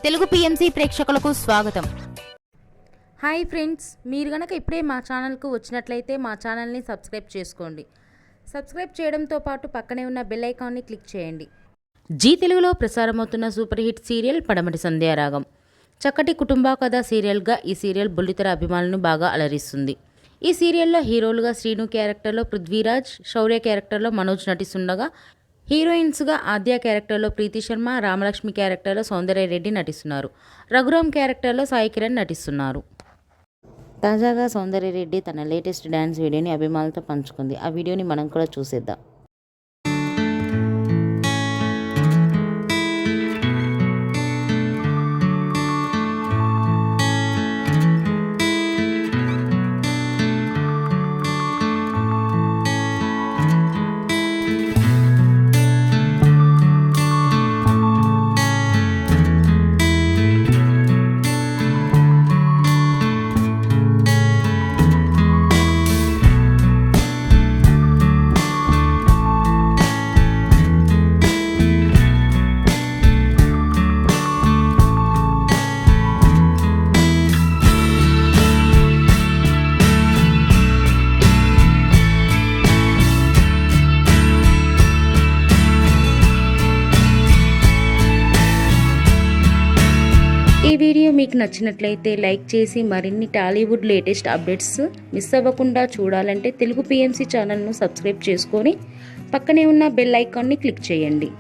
Telugu PMC ప్రేక్షకులకు స్వాగతం. Hi friends, మీరు గనక ఇప్పుడే మా ఛానల్కు వచ్చినట్లయితే మా ఛానల్ని సబ్స్క్రైబ్ చేసుకోండి. సబ్స్క్రైబ్ చేయడంతో పాటు పక్కనే ఉన్న బెల్ ఐకాన్ని క్లిక్ చేయండి. జీ తెలుగులో ప్రసారమవుతున్న సూపర్ హిట్ సీరియల్ పడమటి సంధ్యారాగం. చక్కటి కుటుంబ కథ సీరియల్గా ఈ సీరియల్ బుల్లితెర అభిమానులను బాగా అలరిస్తుంది. ఈ సీరియల్లో హీరోలుగా శ్రీను క్యారెక్టర్లో పృథ్వీరాజ్, శౌర్య క్యారెక్టర్లో మనోజ్ నటిస్తుండగా హీరోయిన్స్గా ఆద్య క్యారెక్టర్లో ప్రీతి శర్మ, రామలక్ష్మి క్యారెక్టర్లో సౌందర్య రెడ్డి నటిస్తున్నారు. రఘురామ్ క్యారెక్టర్లో సాయి కిరణ్ నటిస్తున్నారు. తాజాగా సౌందర్య రెడ్డి తన లేటెస్ట్ డ్యాన్స్ వీడియోని అభిమానులతో పంచుకుంది. ఆ వీడియోని మనం కూడా చూసేద్దాం. ఈ వీడియో మీకు నచ్చినట్లయితే లైక్ చేసి మరిన్ని టాలీవుడ్ లేటెస్ట్ అప్డేట్స్ మిస్ అవ్వకుండా చూడాలంటే తెలుగు పిఎంసి ఛానల్ను సబ్స్క్రైబ్ చేసుకొని పక్కనే ఉన్న బెల్ ఐకాన్ని క్లిక్ చేయండి.